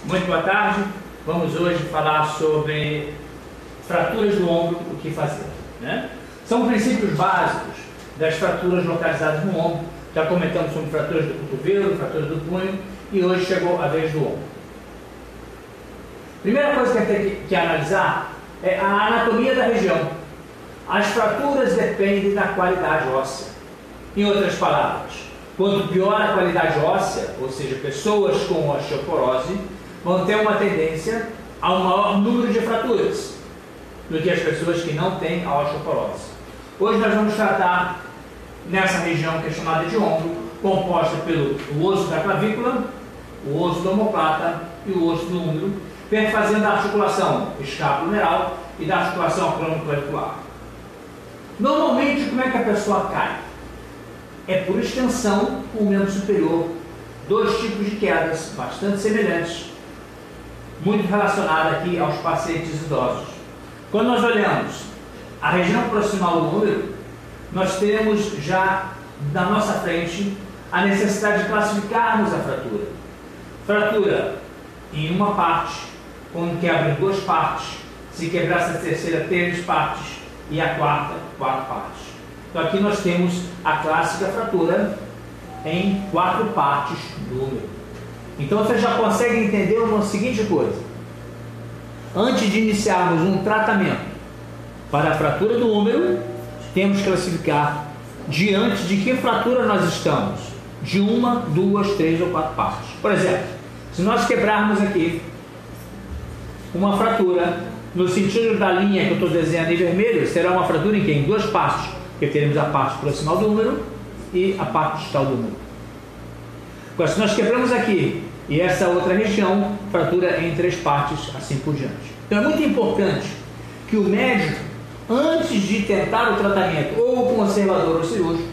Muito boa tarde. Vamos hoje falar sobre fraturas do ombro, o que fazer, né? São princípios básicos das fraturas localizadas no ombro. Já comentamos sobre fraturas do cotovelo, fraturas do punho e hoje chegou a vez do ombro. Primeira coisa que a gente tem que analisar é a anatomia da região. As fraturas dependem da qualidade óssea. Em outras palavras, quanto pior a qualidade óssea, ou seja, pessoas com osteoporose, vão ter uma tendência a um maior número de fraturas do que as pessoas que não têm a osteoporose. Hoje nós vamos tratar nessa região que é chamada de ombro, composta pelo osso da clavícula, o osso do omoplata e o osso do úmero, perfazendo a articulação escapulohumeral e da articulação acromioclavicular. Normalmente, como é que a pessoa cai? É por extensão com o membro superior. Dois tipos de quedas bastante semelhantes, muito relacionada aqui aos pacientes idosos. Quando nós olhamos a região proximal do úmero, nós temos já na nossa frente a necessidade de classificarmos a fratura. Fratura em uma parte, quando quebra em duas partes, se quebrasse a terceira, três partes, e a quarta, quatro partes. Então aqui nós temos a clássica fratura em quatro partes do úmero. Então você já consegue entender uma seguinte coisa. Antes de iniciarmos um tratamento para a fratura do úmero, temos que classificar diante de que fratura nós estamos. De uma, duas, três ou quatro partes. Por exemplo, se nós quebrarmos aqui uma fratura no sentido da linha que eu estou desenhando em vermelho, será uma fratura em que? Em duas partes, porque teremos a parte proximal do úmero e a parte distal do úmero. Agora, se nós quebramos aqui e essa outra região, fratura em três partes, assim por diante. Então é muito importante que o médico, antes de tentar o tratamento, ou o conservador ou cirúrgico,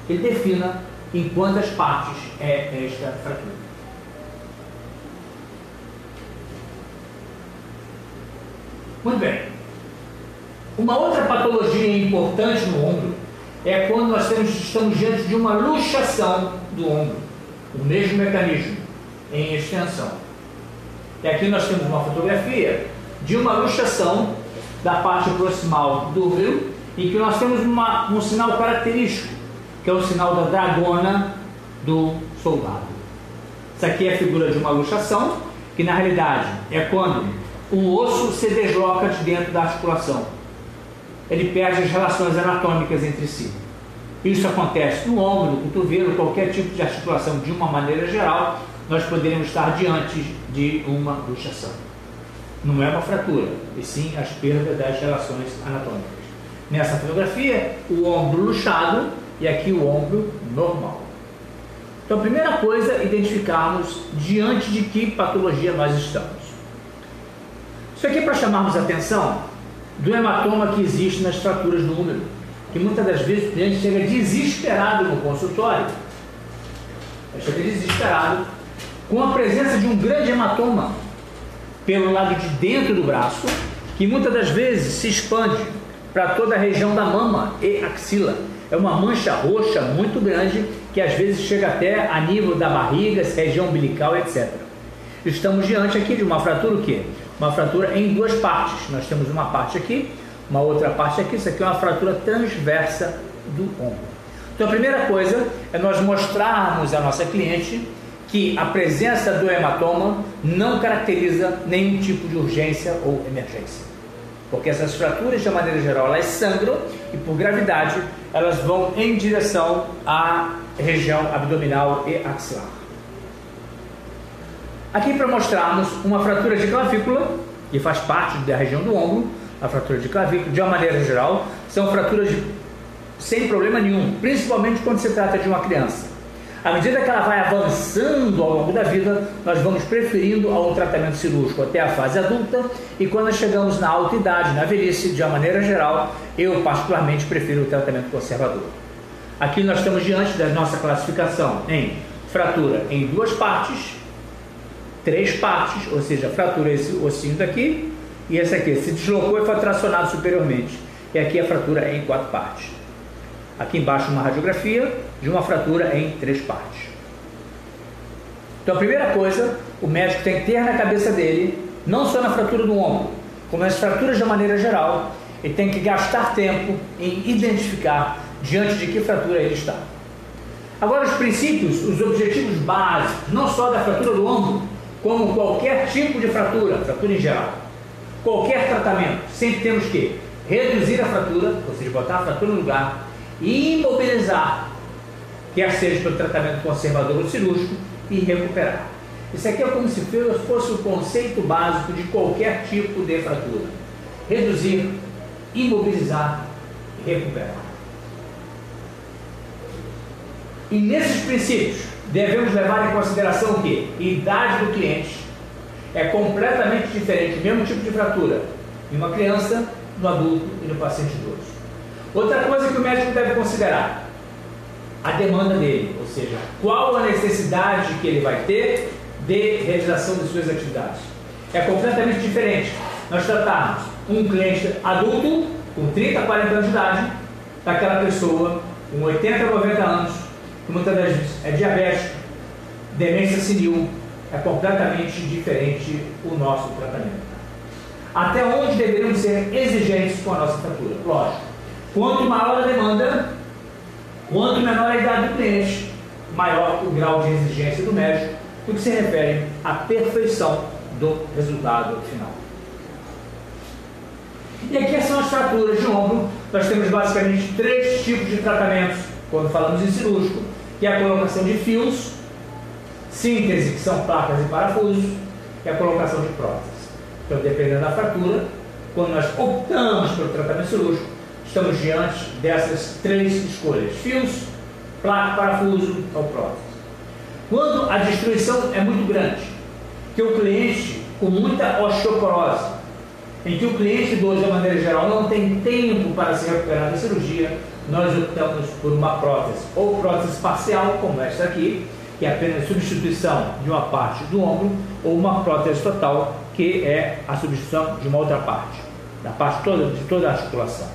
ele defina em quantas partes é esta fratura. Muito bem. Uma outra patologia importante no ombro é quando nós estamos diante de uma luxação do ombro. O mesmo mecanismo, em extensão. E aqui nós temos uma fotografia de uma luxação da parte proximal do úmero, em que nós temos um sinal característico, que é o sinal da dragona do soldado. Isso aqui é a figura de uma luxação, que na realidade é quando o osso se desloca de dentro da articulação. Ele perde as relações anatômicas entre si. Isso acontece no ombro, no cotovelo, qualquer tipo de articulação de uma maneira geral, nós poderíamos estar diante de uma luxação. Não é uma fratura, e sim as perdas das relações anatômicas. Nessa fotografia, o ombro luxado e aqui o ombro normal. Então a primeira coisa, identificarmos diante de que patologia nós estamos. Isso aqui é para chamarmos a atenção do hematoma que existe nas fraturas do úmero, que muitas das vezes o cliente chega desesperado no consultório, chega desesperado com a presença de um grande hematoma pelo lado de dentro do braço, que muitas das vezes se expande para toda a região da mama e axila. É uma mancha roxa muito grande que às vezes chega até a nível da barriga, região umbilical, etc. Estamos diante aqui de uma fratura o quê? Uma fratura em duas partes. Nós temos uma parte aqui, uma outra parte aqui. Isso aqui é uma fratura transversa do ombro. Então a primeira coisa é nós mostrarmos à nossa cliente que a presença do hematoma não caracteriza nenhum tipo de urgência ou emergência. Porque essas fraturas, de maneira geral, elas sangram e por gravidade elas vão em direção à região abdominal e axilar. Aqui para mostrarmos uma fratura de clavícula, que faz parte da região do ombro, a fratura de clavícula, de uma maneira geral, são fraturas sem problema nenhum, principalmente quando se trata de uma criança. À medida que ela vai avançando ao longo da vida, nós vamos preferindo ao tratamento cirúrgico até a fase adulta, e quando chegamos na alta idade, na velhice, de uma maneira geral, eu particularmente prefiro o tratamento conservador. Aqui nós estamos diante da nossa classificação em fratura em duas partes, três partes, ou seja, fratura esse ossinho daqui, e esse aqui se deslocou e foi tracionado superiormente. E aqui a fratura em quatro partes. Aqui embaixo uma radiografia de uma fratura em três partes. Então a primeira coisa, o médico tem que ter na cabeça dele, não só na fratura do ombro, como nas fraturas de maneira geral, ele tem que gastar tempo em identificar diante de que fratura ele está. Agora os princípios, os objetivos básicos, não só da fratura do ombro, como qualquer tipo de fratura em geral, qualquer tratamento, sempre temos que reduzir a fratura, ou seja, botar a fratura no lugar, e imobilizar, quer seja pelo tratamento conservador ou cirúrgico, e recuperar. Isso aqui é como se fosse o conceito básico de qualquer tipo de fratura: reduzir, imobilizar e recuperar. E nesses princípios devemos levar em consideração o quê? A idade do cliente é completamente diferente, o mesmo tipo de fratura em uma criança, no adulto e no paciente idoso. Outra coisa que o médico deve considerar: a demanda dele, ou seja, qual a necessidade que ele vai ter de realização de suas atividades. É completamente diferente nós tratarmos um cliente adulto com 30, 40 anos de idade, daquela pessoa com 80, 90 anos, que muitas das vezes é diabético, demência senil. É completamente diferente o nosso tratamento. Até onde deveríamos ser exigentes com a nossa fratura? Lógico, quanto maior a demanda, quanto menor a idade do cliente, maior o grau de exigência do médico, no que se refere à perfeição do resultado final. E aqui são as fraturas de ombro. Nós temos basicamente 3 tipos de tratamentos quando falamos em cirúrgico, que é a colocação de fios, síntese, que são placas e parafusos, e a colocação de próteses. Então, dependendo da fratura, quando nós optamos pelo tratamento cirúrgico, estamos diante dessas 3 escolhas: fios, placa, parafuso ou prótese. Quando a destruição é muito grande, que o cliente com muita osteoporose, em que o cliente idoso, de maneira geral, não tem tempo para se recuperar da cirurgia, nós optamos por uma prótese, ou prótese parcial, como esta aqui, que é apenas substituição de uma parte do ombro, ou uma prótese total, que é a substituição de uma outra parte, da parte toda, de toda a articulação.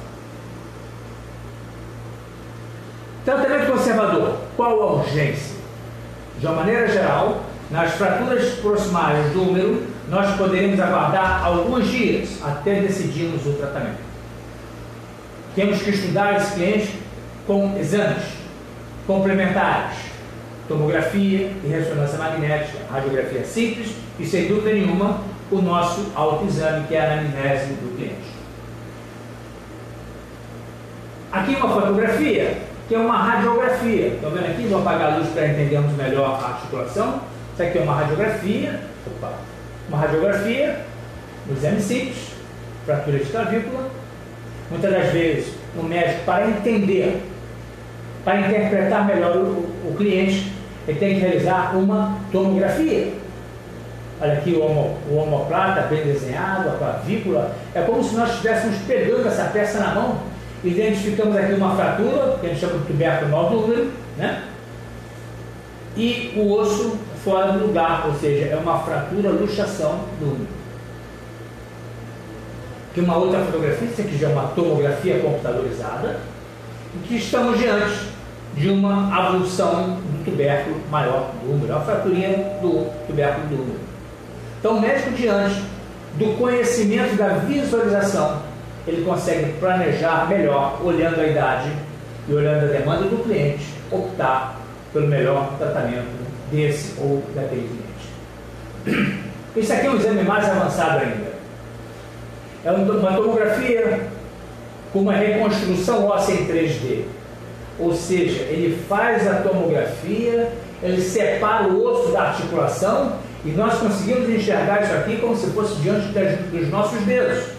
Tratamento conservador. Qual a urgência? De uma maneira geral, nas fraturas proximais do úmero, nós poderemos aguardar alguns dias até decidirmos o tratamento. Temos que estudar esse cliente com exames complementares: tomografia e ressonância magnética, radiografia simples e, sem dúvida nenhuma, o nosso autoexame, que é a anamnese do cliente. Aqui uma fotografia, que é uma radiografia. Estão vendo aqui? Vou apagar a luz para entendermos melhor a articulação. Isso aqui é uma radiografia. Uma radiografia, um exame simples, fratura de clavícula. Muitas das vezes, o médico, para entender, para interpretar melhor o cliente, ele tem que realizar uma tomografia. Olha aqui o omoplata bem desenhado, a clavícula. É como se nós estivéssemos pegando essa peça na mão. Identificamos aqui uma fratura, que a gente chama de tubérculo nó do úmero, né? E o osso fora do lugar, ou seja, é uma fratura, luxação do úmero. Aqui uma outra fotografia, isso aqui já é uma tomografia computadorizada, em que estamos diante de uma avulsão do tubérculo maior do úmero, a fraturinha do tubérculo do úmero. Então, o médico, diante do conhecimento da visualização, ele consegue planejar melhor, olhando a idade e olhando a demanda do cliente, optar pelo melhor tratamento desse ou daquele cliente. Esse aqui é um exame mais avançado ainda. É uma tomografia com uma reconstrução óssea em 3D. Ou seja, ele faz a tomografia, ele separa o osso da articulação e nós conseguimos enxergar isso aqui como se fosse diante dos nossos dedos.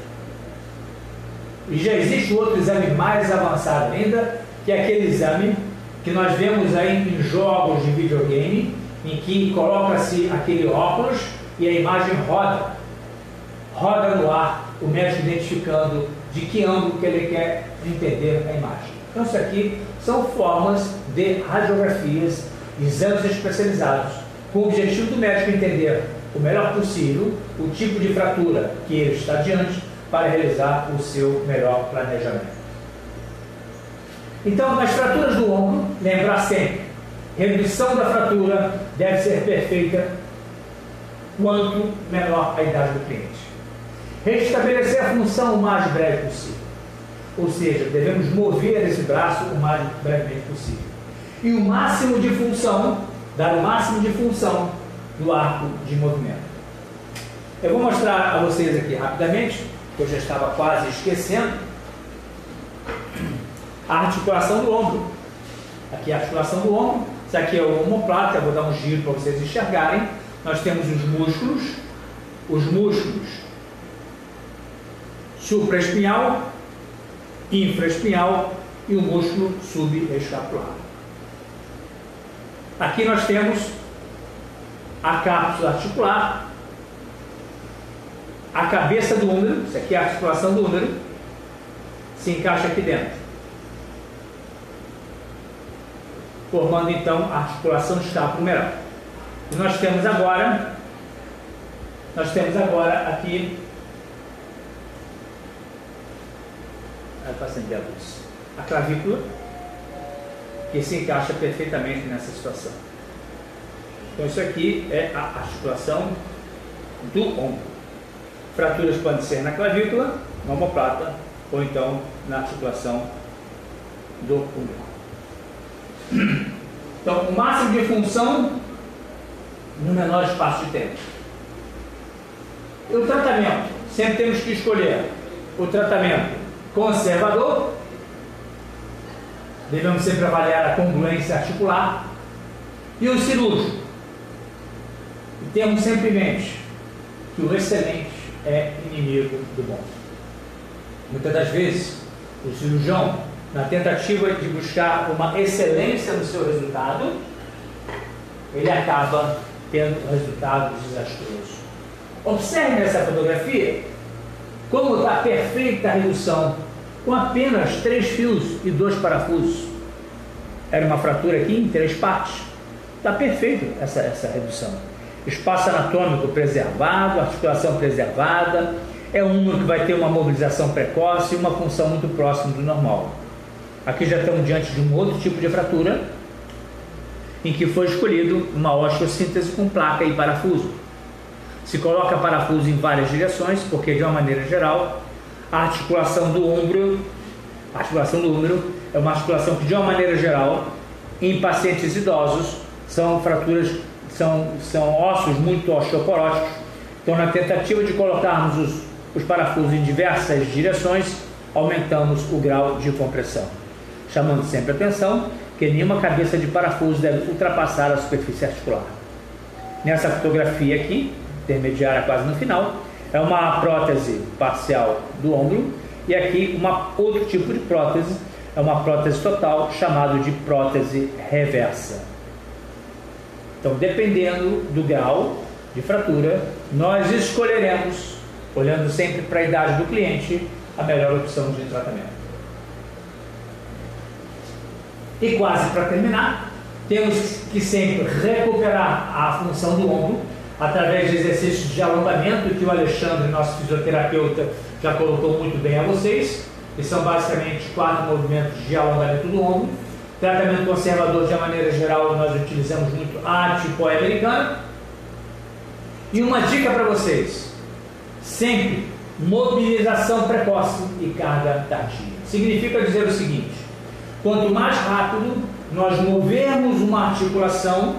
E já existe outro exame mais avançado ainda, que é aquele exame que nós vemos aí em jogos de videogame, em que coloca-se aquele óculos e a imagem roda no ar, o médico identificando de que ângulo que ele quer entender a imagem. Então isso aqui são formas de radiografias, exames especializados, com o objetivo do médico entender o melhor possível o tipo de fratura que ele está diante, para realizar o seu melhor planejamento. Então, nas fraturas do ombro, lembrar sempre: redução da fratura, deve ser perfeita quanto menor a idade do cliente. Restabelecer a função o mais breve possível. Ou seja, devemos mover esse braço o mais brevemente possível. E o máximo de função, dar o máximo de função do arco de movimento. Eu vou mostrar a vocês aqui rapidamente, que eu já estava quase esquecendo, a articulação do ombro. Aqui a articulação do ombro, isso aqui é o omoplata, eu vou dar um giro para vocês enxergarem. Nós temos os músculos supraespinhal, infraespinhal e o músculo subescapular. Aqui nós temos a cápsula articular, a cabeça do úmero, isso aqui é a articulação do úmero, se encaixa aqui dentro, formando então a articulação escapulo-humeral. E nós temos agora aqui a clavícula, que se encaixa perfeitamente nessa situação. Então isso aqui é a articulação do ombro. Fraturas podem ser na clavícula, na omoplata, ou então na articulação do úmero. Então, o máximo de função no menor espaço de tempo. E o tratamento? Sempre temos que escolher o tratamento conservador. Devemos sempre avaliar a congruência articular. E o cirúrgico? E temos sempre em mente que o excelente é inimigo do bom. Muitas das vezes, o cirurgião, na tentativa de buscar uma excelência no seu resultado, ele acaba tendo resultados desastrosos. Observe nessa fotografia como está perfeita a redução, com apenas 3 fios e 2 parafusos. Era uma fratura aqui em 3 partes. Está perfeito essa redução. Espaço anatômico preservado, articulação preservada, é um número que vai ter uma mobilização precoce e uma função muito próxima do normal. Aqui já estamos diante de um outro tipo de fratura, em que foi escolhido uma osteossíntese com placa e parafuso. Se coloca parafuso em várias direções, porque de uma maneira geral, a articulação do úmero é uma articulação que de uma maneira geral, em pacientes idosos, são fraturas, são ossos muito osteoporóticos. Então, na tentativa de colocarmos os parafusos em diversas direções, aumentamos o grau de compressão. Chamando sempre a atenção que nenhuma cabeça de parafuso deve ultrapassar a superfície articular. Nessa fotografia aqui, intermediária quase no final, é uma prótese parcial do ombro, e aqui outro tipo de prótese, é uma prótese total, chamada de prótese reversa. Então, dependendo do grau de fratura, nós escolheremos, olhando sempre para a idade do cliente, a melhor opção de tratamento. E quase para terminar, temos que sempre recuperar a função do ombro através de exercícios de alongamento que o Alexandre, nosso fisioterapeuta, já colocou muito bem a vocês, que são basicamente 4 movimentos de alongamento do ombro. Tratamento conservador, de uma maneira geral, nós utilizamos muito a tipoia americana. E uma dica para vocês: sempre mobilização precoce e carga tardia. Significa dizer o seguinte: quanto mais rápido nós movermos uma articulação,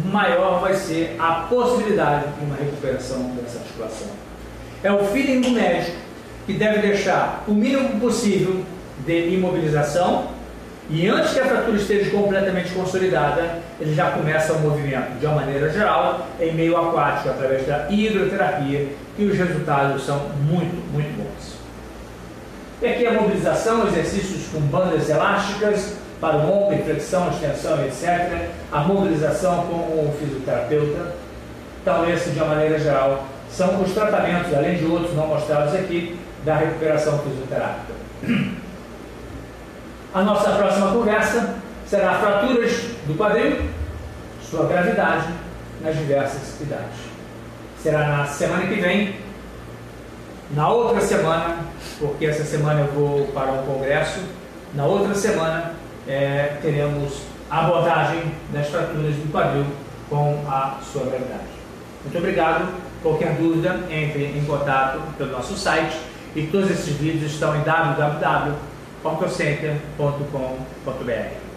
maior vai ser a possibilidade de uma recuperação dessa articulação. É o feeling do médico que deve deixar o mínimo possível de imobilização, e antes que a fratura esteja completamente consolidada, ele já começa o movimento de uma maneira geral em meio aquático, através da hidroterapia, e os resultados são muito, muito bons. E aqui a mobilização, exercícios com bandas elásticas para o ombro, flexão, extensão, etc. A mobilização com o fisioterapeuta. Então, esse, de uma maneira geral, são os tratamentos, além de outros não mostrados aqui, da recuperação fisioterápica. A nossa próxima conversa será fraturas do quadril, sua gravidade nas diversas idades. Será na semana que vem. Na outra semana, porque essa semana eu vou para um congresso, na outra semana teremos a abordagem das fraturas do quadril com a sua gravidade. Muito obrigado. Qualquer dúvida, entre em contato pelo nosso site, e todos esses vídeos estão em www.ortocenter.com.br.